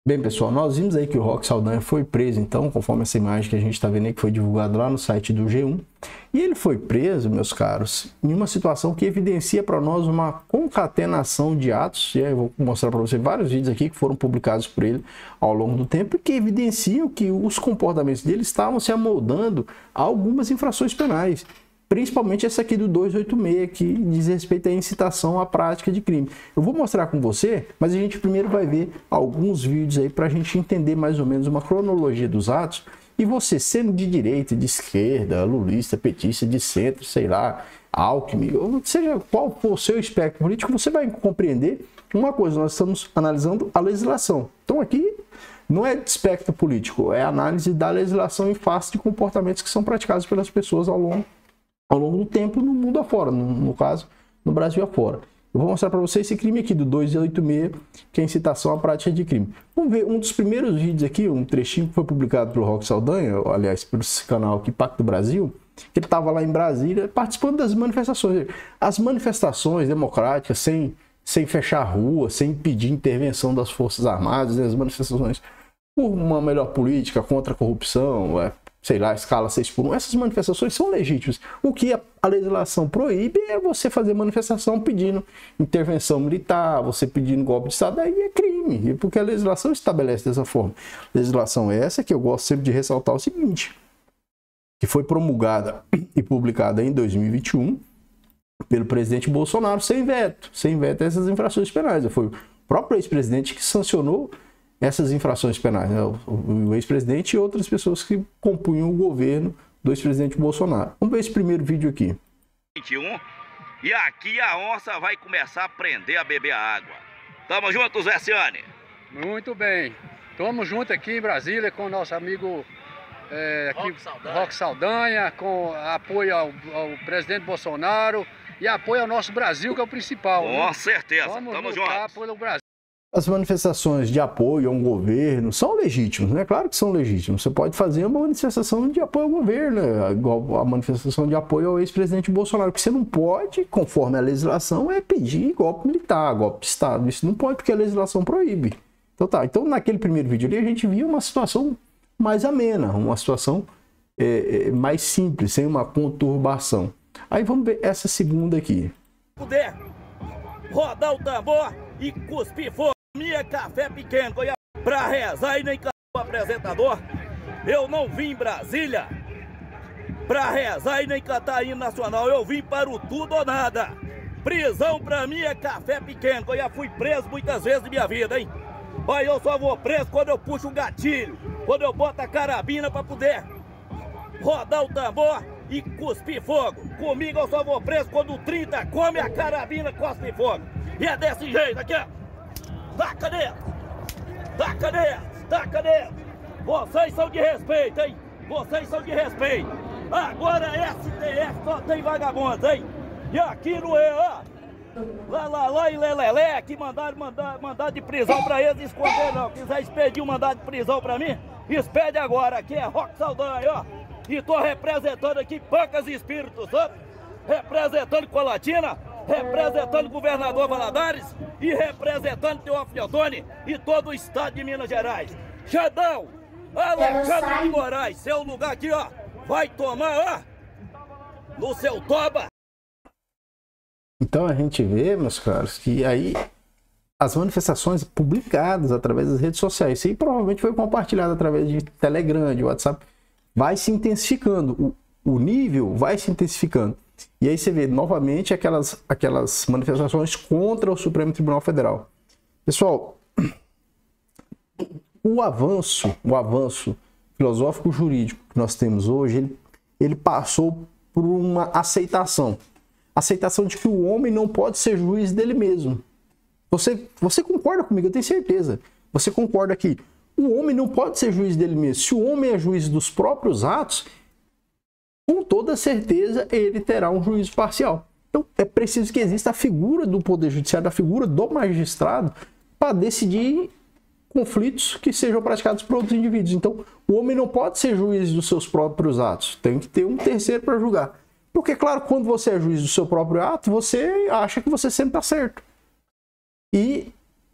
Bem, pessoal, nós vimos aí que o Roque Saldanha foi preso, então, conforme essa imagem que a gente está vendo aí, que foi divulgada lá no site do G1. E ele foi preso, meus caros, em uma situação que evidencia para nós uma concatenação de atos. E aí eu vou mostrar para você vários vídeos aqui que foram publicados por ele ao longo do tempo e que evidenciam que os comportamentos dele estavam se amoldando a algumas infrações penais. Principalmente essa aqui do 286, que diz respeito à incitação à prática de crime. Eu vou mostrar com você, mas a gente primeiro vai ver alguns vídeos aí para a gente entender mais ou menos uma cronologia dos atos. E você, sendo de direita, de esquerda, lulista, petista, de centro, sei lá, Alckmin, ou seja qual for o seu espectro político, você vai compreender uma coisa: nós estamos analisando a legislação. Então aqui não é de espectro político, é análise da legislação em face de comportamentos que são praticados pelas pessoas ao longo do tempo no mundo afora, no caso, no Brasil afora. Eu vou mostrar para vocês esse crime aqui do 286, que é incitação à prática de crime. Vamos ver um dos primeiros vídeos aqui, um trechinho que foi publicado pelo Roque Saldanha, aliás, pelo canal aqui, Pacto do Brasil, que ele estava lá em Brasília participando das manifestações. As manifestações democráticas, sem fechar a rua, sem pedir intervenção das Forças Armadas, as manifestações por uma melhor política, contra a corrupção, sei lá, escala 6x1, essas manifestações são legítimas. O que a legislação proíbe é você fazer manifestação pedindo intervenção militar, você pedindo golpe de Estado, aí é crime, porque a legislação estabelece dessa forma. Legislação essa que eu gosto sempre de ressaltar o seguinte, que foi promulgada e publicada em 2021 pelo presidente Bolsonaro sem veto a essas infrações penais. Foi o próprio ex-presidente que sancionou essas infrações penais, né? O ex-presidente e outras pessoas que compunham o governo do ex-presidente Bolsonaro. Vamos ver esse primeiro vídeo aqui. 21, e aqui a onça vai começar a aprender a beber a água. Tamo junto, Zé Ciane? Muito bem. Tamo junto aqui em Brasília com o nosso amigo Roque Saldanha, com apoio ao presidente Bolsonaro e apoio ao nosso Brasil, que é o principal. Com certeza, Vamos tamo lutar junto. pelo Brasil. As manifestações de apoio a um governo são legítimas, né? Claro que são legítimas. Você pode fazer uma manifestação de apoio ao governo, né? Igual a manifestação de apoio ao ex-presidente Bolsonaro. O que você não pode, conforme a legislação, é pedir golpe militar, golpe de Estado. Isso não pode, porque a legislação proíbe. Então tá. Então naquele primeiro vídeo ali a gente via uma situação mais amena, uma situação mais simples, sem uma conturbação. Aí vamos ver essa segunda aqui. Puder rodar o tambor e cuspir fogo. Minha café pequeno, pra rezar e nem cantar o apresentador. Eu não vim em Brasília pra rezar e nem cantar hino nacional. Eu vim para o tudo ou nada. Prisão pra mim é café pequeno. Eu já fui preso muitas vezes na minha vida, hein? Olha, eu só vou preso quando eu puxo um gatilho, quando eu boto a carabina pra poder rodar o tambor e cuspir fogo. Comigo eu só vou preso quando o 30 come a carabina, cospe fogo. E é desse jeito aqui, ó. Taca nele! Taca nele! Taca nele! Vocês são de respeito, hein? Vocês são de respeito. Agora STF só tem vagabundos, hein? E aqui não é, ó. Lá e lelelé, que mandaram mandado de prisão pra eles esconder, não. Quiser expedir um mandado de prisão pra mim, expede agora. Aqui é Roque Saldanha, ó. E tô representando aqui Pancas e Espíritos, ó. Representando Colatina, representando o governador Valadares e representando Teófilo Otoni e todo o estado de Minas Gerais. Xandão, Alexandre de Moraes, seu lugar aqui, ó, vai tomar, ó, no seu toba. Então a gente vê, meus caros, que aí as manifestações publicadas através das redes sociais, isso aí provavelmente foi compartilhado através de Telegram, de WhatsApp, vai se intensificando, o nível vai se intensificando. E aí você vê novamente aquelas manifestações contra o Supremo Tribunal Federal. Pessoal, o avanço filosófico jurídico que nós temos hoje, ele passou por uma aceitação de que o homem não pode ser juiz dele mesmo. Você concorda comigo? Eu tenho certeza. Você concorda que o homem não pode ser juiz dele mesmo. Se o homem é juiz dos próprios atos, com toda certeza ele terá um juízo parcial. Então é preciso que exista a figura do Poder Judiciário, a figura do magistrado, para decidir conflitos que sejam praticados por outros indivíduos. Então o homem não pode ser juiz dos seus próprios atos, tem que ter um terceiro para julgar. Porque, claro, quando você é juiz do seu próprio ato, você acha que você sempre está certo. E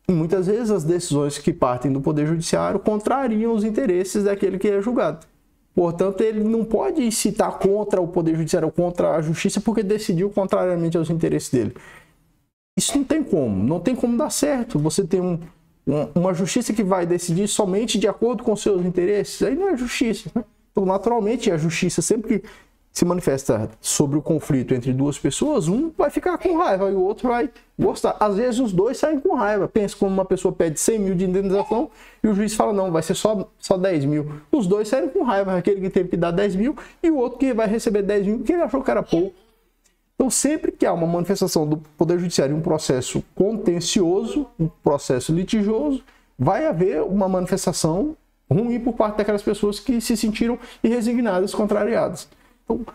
E muitas vezes as decisões que partem do Poder Judiciário contrariam os interesses daquele que é julgado. Portanto, ele não pode incitar contra o Poder Judiciário ou contra a Justiça porque decidiu contrariamente aos interesses dele. Isso não tem como dar certo. Você tem uma justiça que vai decidir somente de acordo com seus interesses, aí não é justiça, né? Então, naturalmente, a justiça sempre que se manifesta sobre o conflito entre duas pessoas, um vai ficar com raiva e o outro vai gostar. Às vezes os dois saem com raiva. Pensa como uma pessoa pede 100 mil de indenização e o juiz fala, não, vai ser só 10 mil. Os dois saem com raiva, aquele que teve que dar 10 mil e o outro que vai receber 10 mil porque ele achou que era pouco. Então, sempre que há uma manifestação do Poder Judiciário em um processo contencioso, um processo litigioso, vai haver uma manifestação ruim por parte daquelas pessoas que se sentiram irresignadas, contrariadas. Então,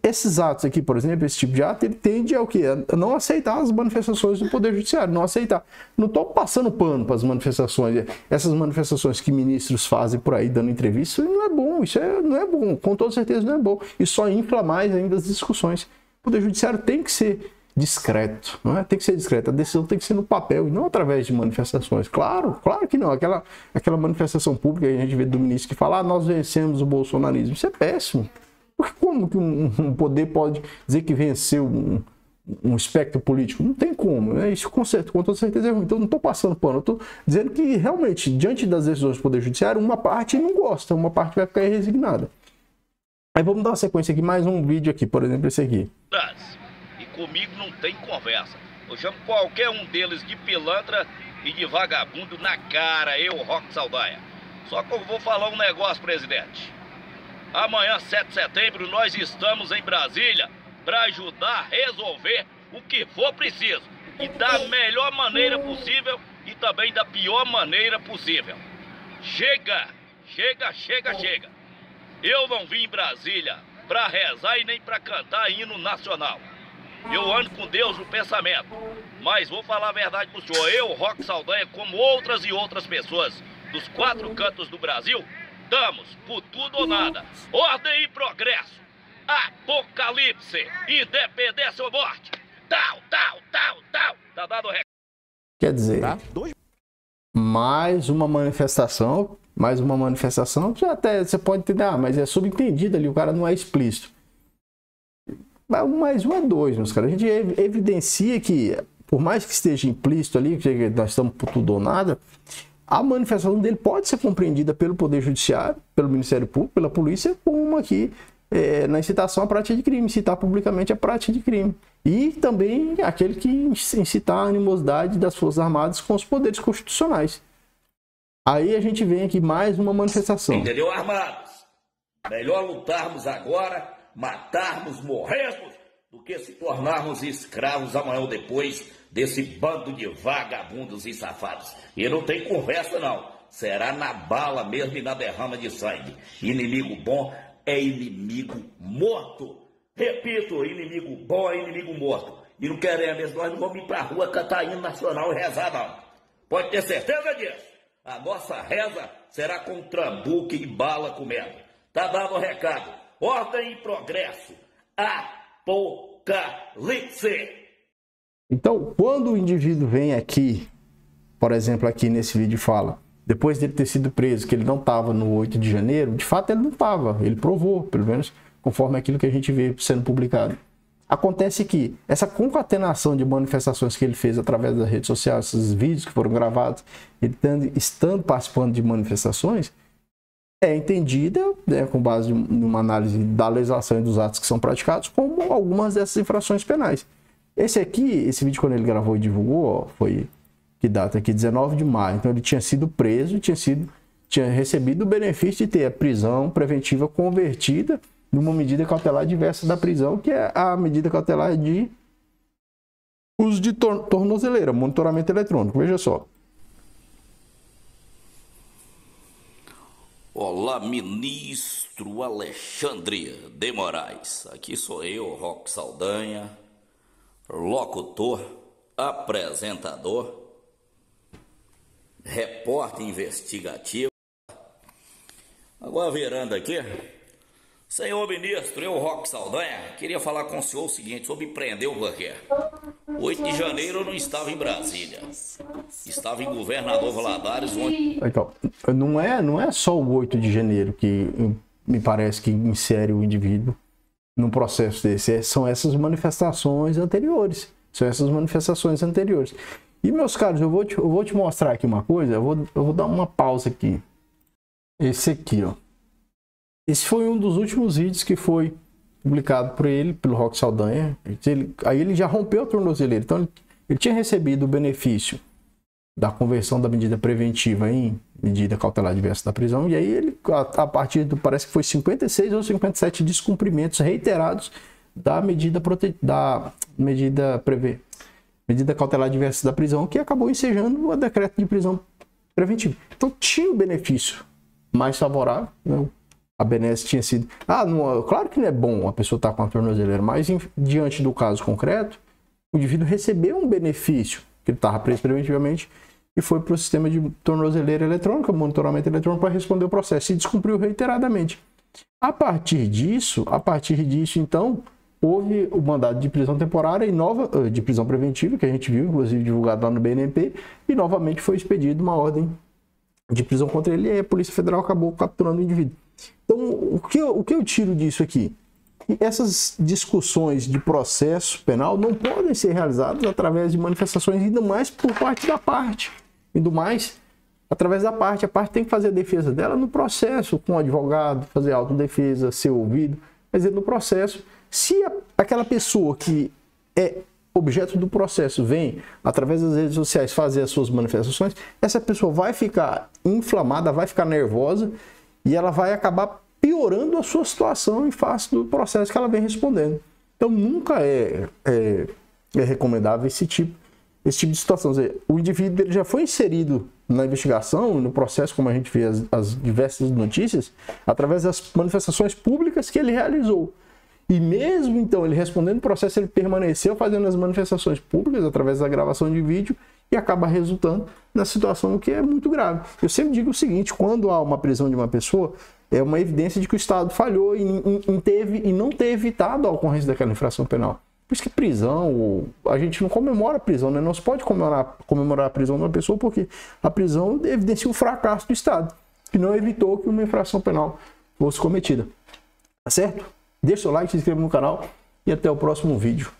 esses atos aqui, por exemplo, esse tipo de ato, ele tende a o quê? A não aceitar as manifestações do Poder Judiciário, não aceitar. Não estou passando pano para as manifestações, essas manifestações que ministros fazem por aí dando entrevista, isso não é bom, não é bom, com toda certeza não é bom. Isso só infla mais ainda as discussões. O Poder Judiciário tem que ser discreto, não é? Tem que ser discreto, a decisão tem que ser no papel e não através de manifestações. Claro que não. Aquela manifestação pública que a gente vê do ministro que fala, nós vencemos o bolsonarismo, isso é péssimo. Porque como que um poder pode dizer que venceu um espectro político? Não tem como, né? Isso com toda certeza é ruim. Então não estou passando pano, eu estou dizendo que realmente, diante das decisões do Poder Judiciário, uma parte não gosta, uma parte vai ficar resignada. Aí vamos dar uma sequência aqui, mais um vídeo aqui, por exemplo, esse aqui. E comigo não tem conversa. Eu chamo qualquer um deles de pilantra e de vagabundo na cara, eu, Roque Saldanha. Só que eu vou falar um negócio, presidente. Amanhã, 7 de setembro, nós estamos em Brasília para ajudar a resolver o que for preciso. E da melhor maneira possível e também da pior maneira possível. Chega! Eu não vim em Brasília para rezar e nem para cantar hino nacional. Eu ando com Deus no pensamento. Mas vou falar a verdade pro senhor. Eu, Roque Saldanha, como outras e outras pessoas dos 4 cantos do Brasil, estamos por tudo ou nada. Ordem e progresso. Apocalipse. Independência ou morte. Tal. Tá dado o recado. Quer dizer, mais uma manifestação, até você pode entender, mas é subentendido ali, o cara não é explícito. Mais um é dois, meus caras. A gente evidencia que, por mais que esteja implícito ali, que nós estamos por tudo ou nada, a manifestação dele pode ser compreendida pelo Poder Judiciário, pelo Ministério Público, pela polícia, como aqui na incitação à prática de crime, incitar publicamente a prática de crime. E também aquele que incitar a animosidade das Forças Armadas com os poderes constitucionais. Aí a gente vem aqui mais uma manifestação. Entendeu, armados? Melhor lutarmos agora, matarmos, morrermos, do que se tornarmos escravos amanhã ou depois desse bando de vagabundos e safados. E não tem conversa não, será na bala mesmo e na derrama de sangue. Inimigo bom é inimigo morto. Repito, inimigo bom é inimigo morto. E não queremos, nós não vamos ir pra rua cantar hino nacional e rezar não. Pode ter certeza disso. A nossa reza será com trambuque e bala comendo. Tá dado o recado. Ordem e progresso. Apocalipse. Então, quando o indivíduo vem aqui, por exemplo, aqui nesse vídeo fala, depois dele ter sido preso, que ele não estava no 8 de janeiro, de fato ele não estava, ele provou, pelo menos conforme aquilo que a gente vê sendo publicado. Acontece que essa concatenação de manifestações que ele fez através das redes sociais, esses vídeos que foram gravados, ele estando participando de manifestações, é entendida, né, com base numa análise da legislação e dos atos que são praticados, como algumas dessas infrações penais. Esse vídeo, quando ele gravou e divulgou, ó, foi que data aqui, 19 de maio. Então ele tinha sido preso, tinha recebido o benefício de ter a prisão preventiva convertida numa medida cautelar diversa da prisão, que é a medida cautelar de uso de tornozeleira, monitoramento eletrônico. Veja só. Olá, ministro Alexandre de Moraes. Aqui sou eu, Roque Saldanha, locutor, apresentador, repórter investigativo. Agora virando aqui, Senhor ministro, eu, Roque Saldanha, queria falar com o senhor o seguinte, sobre prender o quê? 8 de janeiro eu não estava em Brasília, estava em Governador Valadares, onde... Então, não é só o 8 de janeiro que me parece que insere o indivíduo num processo desse, são essas manifestações anteriores, E, meus caros, eu vou te mostrar aqui uma coisa, eu vou dar uma pausa aqui. Esse aqui, ó. Esse foi um dos últimos vídeos que foi publicado por ele, pelo Roque Saldanha. Aí ele já rompeu a tornozeleira. Então, ele tinha recebido o benefício da conversão da medida preventiva em medida cautelar diversa da prisão. E aí ele, a partir do, parece que foi 56 ou 57 descumprimentos reiterados da medida cautelar diversa da prisão, que acabou ensejando o decreto de prisão preventiva. Então, tinha o benefício mais favorável, né? A benesse tinha sido... claro que não é bom a pessoa estar com a tornozeleira, mas diante do caso concreto, o indivíduo recebeu um benefício, que ele estava preso preventivamente, e foi para o sistema de tornozeleira eletrônica, monitoramento eletrônico, para responder o processo, e descumpriu reiteradamente. A partir disso, então, houve o mandado de prisão temporária e de prisão preventiva, que a gente viu, inclusive divulgado lá no BNP, e novamente foi expedida uma ordem de prisão contra ele, e aí a Polícia Federal acabou capturando o indivíduo. Então, o que eu tiro disso aqui? Essas discussões de processo penal não podem ser realizadas através de manifestações, ainda mais por parte da parte. Ainda mais através da parte. A parte tem que fazer a defesa dela no processo, com o advogado, fazer autodefesa, ser ouvido. Mas no processo, se aquela pessoa que é objeto do processo vem, através das redes sociais, fazer as suas manifestações, essa pessoa vai ficar inflamada, vai ficar nervosa, e ela vai acabar piorando a sua situação em face do processo que ela vem respondendo. Então, nunca é recomendável esse tipo de situação. Quer dizer, o indivíduo ele já foi inserido na investigação, no processo, como a gente vê as diversas notícias, através das manifestações públicas que ele realizou. E mesmo, então, ele respondendo o processo, ele permaneceu fazendo as manifestações públicas através da gravação de vídeo e acaba resultando na situação que é muito grave. Eu sempre digo o seguinte, quando há uma prisão de uma pessoa, é uma evidência de que o Estado falhou e não ter evitado a ocorrência daquela infração penal. Por isso que prisão, a gente não comemora a prisão, né? Não se pode comemorar a prisão de uma pessoa porque a prisão evidencia o fracasso do Estado, que não evitou que uma infração penal fosse cometida. Tá certo? Deixe seu like, se inscreva no canal e até o próximo vídeo.